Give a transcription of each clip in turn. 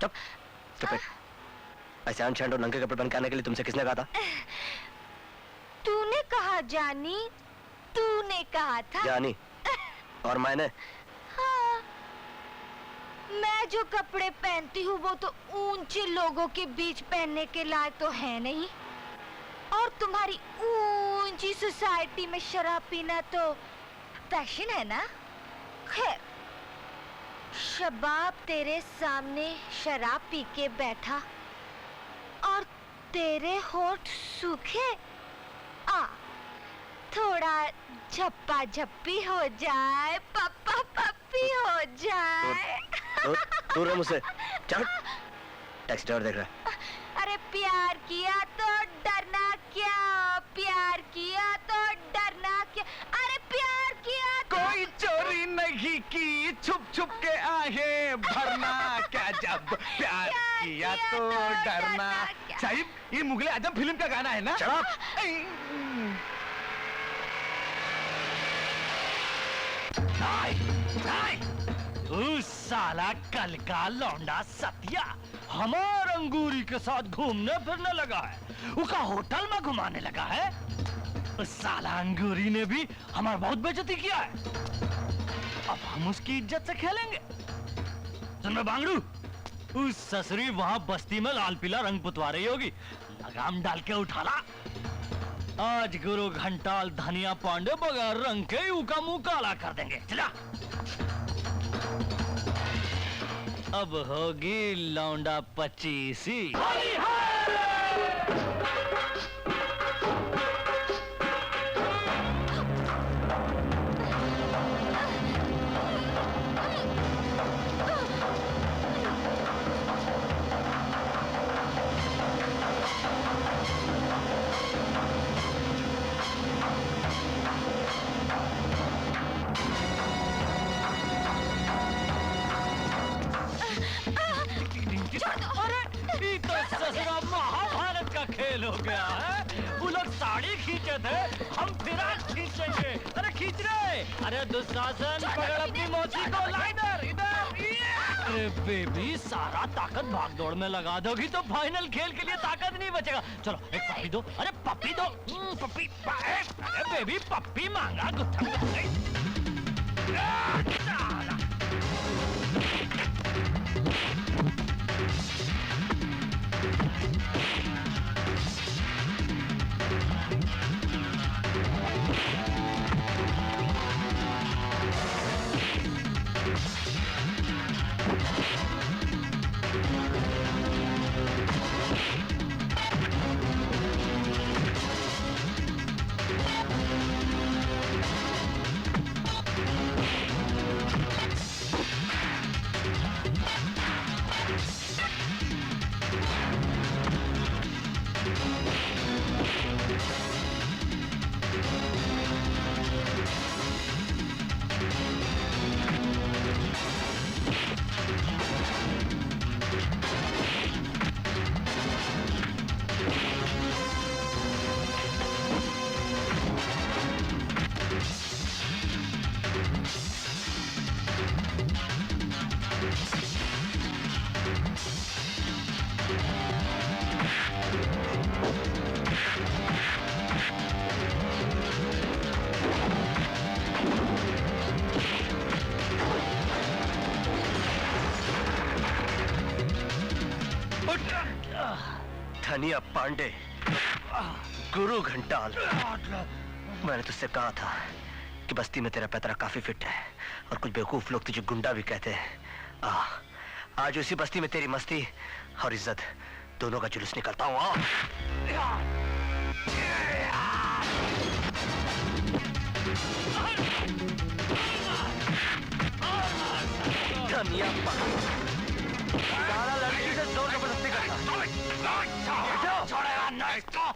चुप चुप। ऐसे अनशर्ट और नंगे कपड़े पहन के आने के लिए तुमसे किसने कहा था? तूने कहा जानी, तूने कहा था। जानी और मैंने? हाँ, मैं जो कपड़े पहनती हूँ वो तो ऊंचे लोगों के बीच पहनने के लायक तो है नहीं, और तुम्हारी ऊंची सोसाइटी में शराब पीना तो फैशन है ना। खैर, शबाब तेरे सामने शराब पी के बैठा और तेरे होठ सूखे, थोड़ा झप्पा झप्पी हो जाए, पप्पा पप्पी हो जाए। दूर मुझसे, चल। टैक्सी ड्राइवर देख रहा है। अरे प्यार किया तो डरना क्या, प्यार किया तो डरना क्या, अरे प्यार किया तो... कोई चोरी नहीं की, छुप छुप के आहे भरना क्या, जब प्यार किया तो डरना। साहिब, ये मुगले आजम फिल्म का गाना है ना? उस साला कल का लौंडा सतिया हमार अंगूरी के साथ घूमने फिरने लगा है, उसका होटल में घुमाने लगा है। उस साला अंगूरी ने भी हमारा बहुत बेइज्जती किया है। अब हम उसकी इज्जत से खेलेंगे। सुन बांगड़ू, उस ससुरी वहां बस्ती में लाल पीला रंग पुतवा रही होगी, लगाम डाल के उठाला। आज गुरु घंटाल धनिया पांडे बगैर रंग के ही उसका मुंह काला कर देंगे। चला। अब होगी लौंडा 25। महाभारत का खेल हो गया है। वो लोग साड़ी खींचे थे, हम फिराक खींचेंगे। अरे खींच रहे। अरे दुशासन, पकड़ अपनी मौसी को, लाइनर इधर। अरे बेबी, सारा ताकत भागदौड़ में लगा दोगी तो फाइनल खेल के लिए ताकत नहीं बचेगा। चलो एक पप्पी दो। अरे पप्पी दो। पप्पी। अरे बेबी, पप्पी मांगा, गुत्था धनिया पांडे, गुरु घंटाल, मैंने तुझसे कहा था कि बस्ती में तेरा पैतरा काफी फिट है और कुछ बेवकूफ लोग तुझे गुंडा भी कहते हैं। आज उसी बस्ती में तेरी मस्ती और इज्जत दोनों का जुलूस निकलता हूँ। धनिया पांडे सारा लड़की से जोर जबरदस्ती करता।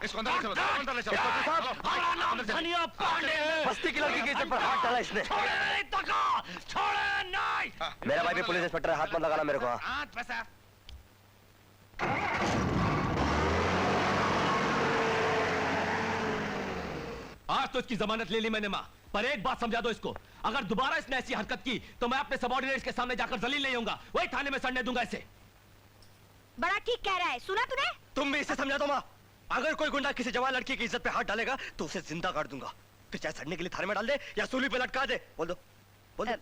इसको अंदर ले चलो। धनिया पांडे, बस्ती की लड़की के इज्जत पर हाथ डाला इसने। छोड़े नहीं। मेरा भाई भी पुलिस इंस्पेक्टर है, हाथ मत लगाना मेरे को। आज तो इसकी जमानत ले ली मैंने माँ, पर एक बात समझा दो इसको, अगर दोबारा इसने ऐसी हरकत की तो मैं अपने सबॉर्डिनेट्स के सामने जाकर जलील नहीं होऊंगा, वही थाने में सड़ने दूंगा इसे। बड़ा ठीक कह रहा है, सुना तूने? तुम भी इसे समझा दो माँ। अगर कोई गुंडा किसी जवान लड़की की इज्जत पे हाथ डालेगा तो उसे जिंदा कर दूंगा। तो चाहे सड़ने के लिए थाने में डाल दे या सूली पे लटका दे। बोल दो, बोल दो।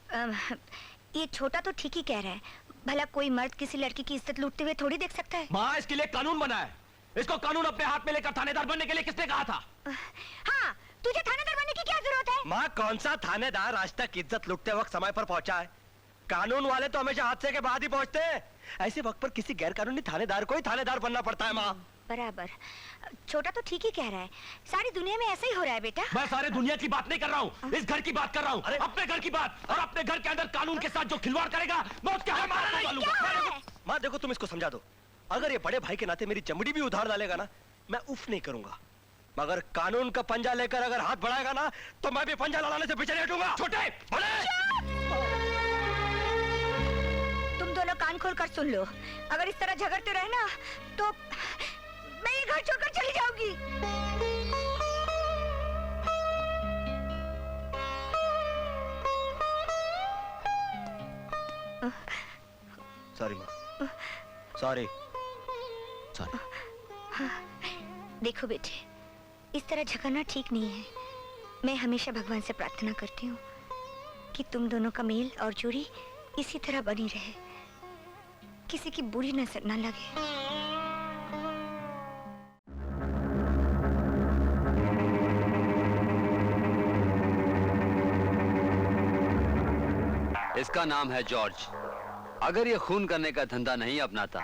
ये छोटा तो ठीक ही कह रहा है। भला कोई मर्द किसी लड़की की इज्जत लूटते हुए थोड़ी देख सकता है। माँ, इसके लिए कानून बना है। इसको कानून अपने हाथ में लेकर थानेदार बनने के लिए किसने कहा था? हाँ, तुझे थानेदार बनने की क्या जरूरत है? माँ, कौन सा थानेदार आज तक इज्जत लुटते वक्त समय पर पहुंचा है? कानून वाले तो हमेशा हादसे के बाद ही पहुंचते हैं। ऐसे वक्त पर किसी गैर कानूनी थानेदार को ही थानेदार बनना पड़ता है माँ। बराबर। छोटा तो ठीक ही कह रहा है। सारी दुनिया में ऐसा ही हो रहा है बेटा। मैं सारे दुनिया की बात नहीं कर रहा हूँ, इस घर की बात कर रहा हूँ। अपने घर की बात। और अपने घर के अंदर कानून के साथ जो खिलवाड़ करेगा मैं उसके हाथ मार दूंगा। माँ देखो, तुम इसको समझा दो। अगर ये बड़े भाई के नाते मेरी चमड़ी भी उधार डालेगा ना, मैं उफ नहीं करूंगा। मगर कानून का पंजा लेकर अगर हाथ बढ़ाएगा ना, तो मैं भी पंजा लड़ाने से पीछे नहीं हटूंगा। छोटे बड़े, तुम दोनों कान खोल कर सुन लो। अगर इस तरह झगड़ते रहे ना तो मैं ये घर छोड़कर चली जाऊंगी। सॉरी माँ, सॉरी सॉरी। देखो बेटे, इस तरह झगड़ना ठीक नहीं है। मैं हमेशा भगवान से प्रार्थना करती हूँ कि तुम दोनों का मेल और जोड़ी इसी तरह बनी रहे, किसी की बुरी नजर न लगे। इसका नाम है जॉर्ज। अगर ये खून करने का धंधा नहीं अपनाता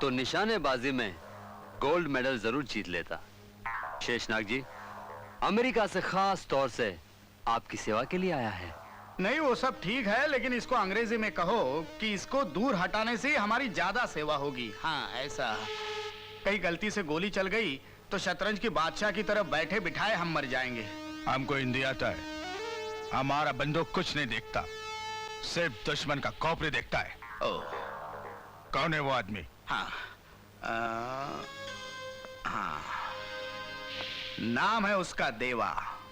तो निशानेबाजी में गोल्ड मेडल जरूर जीत लेता। शेषनाग जी, अमेरिका से खास तौर से आपकी सेवा के लिए आया है। नहीं, वो सब ठीक है, लेकिन इसको अंग्रेजी में कहो कि इसको दूर हटाने से हमारी ज्यादा सेवा होगी। हाँ, ऐसा। कहीं गलती से गोली चल गई तो शतरंज की बादशाह की तरफ बैठे बिठाए हम मर जाएंगे। हमको हिंदी आता है। हमारा बंदूक कुछ नहीं देखता, सिर्फ दुश्मन का खोपड़ी देखता है। ओह, कौन है वो आदमी? हाँ, हाँ, नाम है उसका देवा।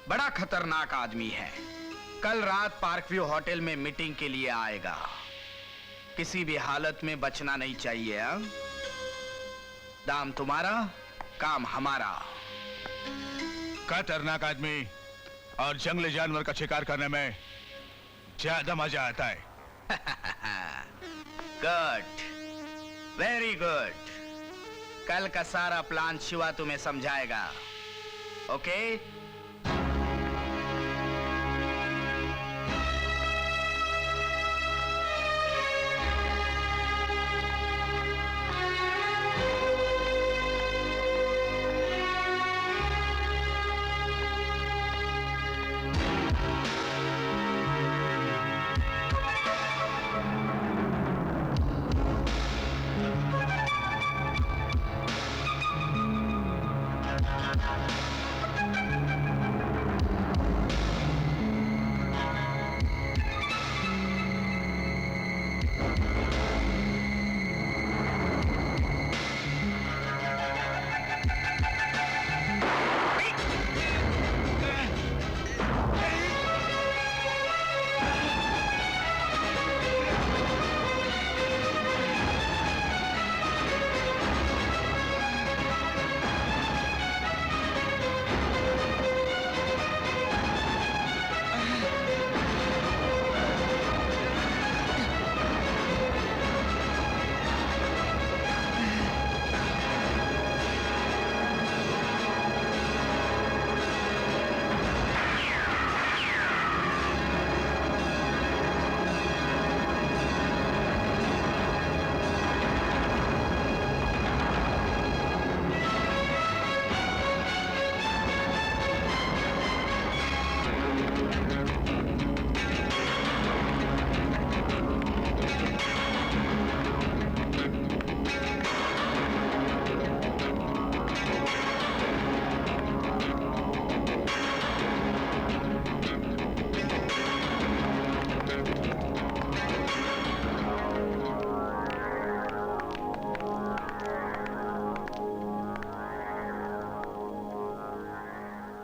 बड़ा खतरनाक आदमी है। कल रात पार्क व्यू होटल में मीटिंग के लिए आएगा। किसी भी हालत में बचना नहीं चाहिए। हा? दाम तुम्हारा, काम हमारा। खतरनाक आदमी और जंगली जानवर का शिकार करने में ज्यादा मजा आता है। Good, very good. कल का सारा प्लान शिवा तुम्हें समझाएगा। ओके?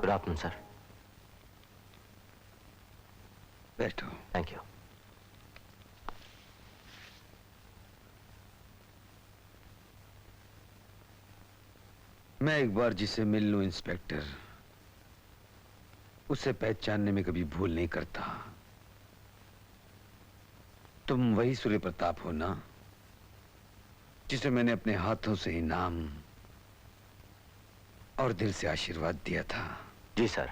Good afternoon sir. बैठो। Thank you. मैं एक बार जिसे मिल लूं इंस्पेक्टर, उसे पहचानने में कभी भूल नहीं करता। तुम वही सूर्य प्रताप हो ना, जिसे मैंने अपने हाथों से इनाम और दिल से आशीर्वाद दिया था। जी सर,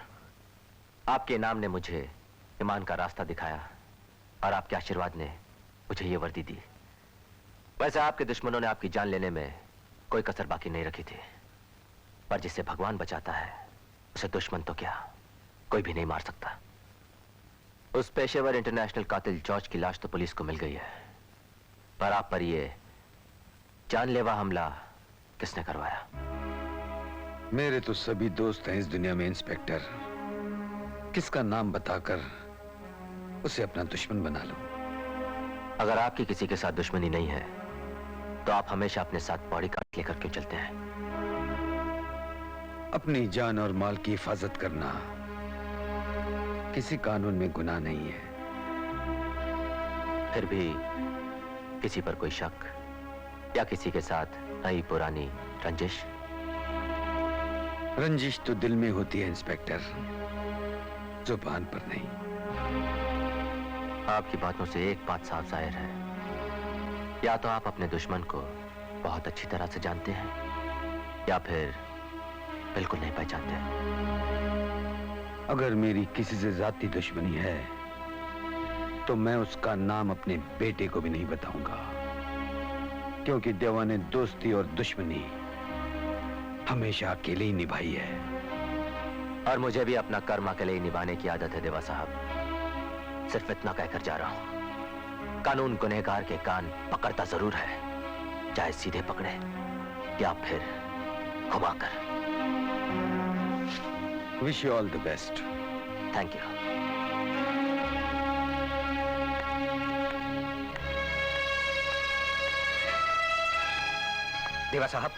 आपके इनाम ने मुझे ईमान का रास्ता दिखाया और आपके आशीर्वाद ने मुझे ये वर्दी दी। वैसे आपके दुश्मनों ने आपकी जान लेने में कोई कसर बाकी नहीं रखी थी, पर जिसे भगवान बचाता है उसे दुश्मन तो क्या कोई भी नहीं मार सकता। उस पेशेवर इंटरनेशनल कातिल जॉर्ज की लाश तो पुलिस को मिल गई है, पर आप पर ये जानलेवा हमला किसने करवाया? मेरे तो सभी दोस्त हैं इस दुनिया में इंस्पेक्टर, किसका नाम बताकर उसे अपना दुश्मन बना लो। अगर आपकी किसी के साथ दुश्मनी नहीं है तो आप हमेशा अपने साथ बॉडीगार्ड लेकर क्यों चलते हैं? अपनी जान और माल की हिफाजत करना किसी कानून में गुनाह नहीं है। फिर भी किसी पर कोई शक या किसी के साथ नई पुरानी रंजिश? रंजिश तो दिल में होती है इंस्पेक्टर, जुबान पर नहीं। आपकी बातों से एक बात साफ जाहिर है, या तो आप अपने दुश्मन को बहुत अच्छी तरह से जानते हैं या फिर बिल्कुल नहीं पहचानते। अगर मेरी किसी से जाती दुश्मनी है तो मैं उसका नाम अपने बेटे को भी नहीं बताऊंगा, क्योंकि देवा ने दोस्ती और दुश्मनी हमेशा अकेले ही निभाई है। और मुझे भी अपना कर्म अकेले ही निभाने की आदत है देवा साहब। सिर्फ इतना कहकर जा रहा हूं, कानून गुनहगार के कान पकड़ता जरूर है, चाहे सीधे पकड़े या फिर घुमाकर। Wish you all the best. Thank you. देवा साहब,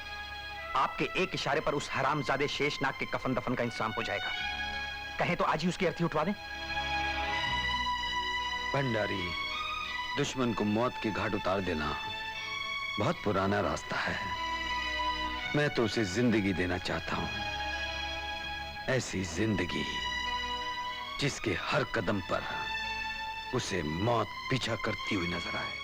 आपके एक इशारे पर उस हरामजादे शेषनाग के कफन दफन का इंतजाम हो जाएगा। कहें तो आज ही उसकी अर्थी उठवा दें। भंडारी, दुश्मन को मौत के घाट उतार देना बहुत पुराना रास्ता है। मैं तो उसे जिंदगी देना चाहता हूं, ऐसी जिंदगी जिसके हर कदम पर उसे मौत पीछा करती हुई नजर आए।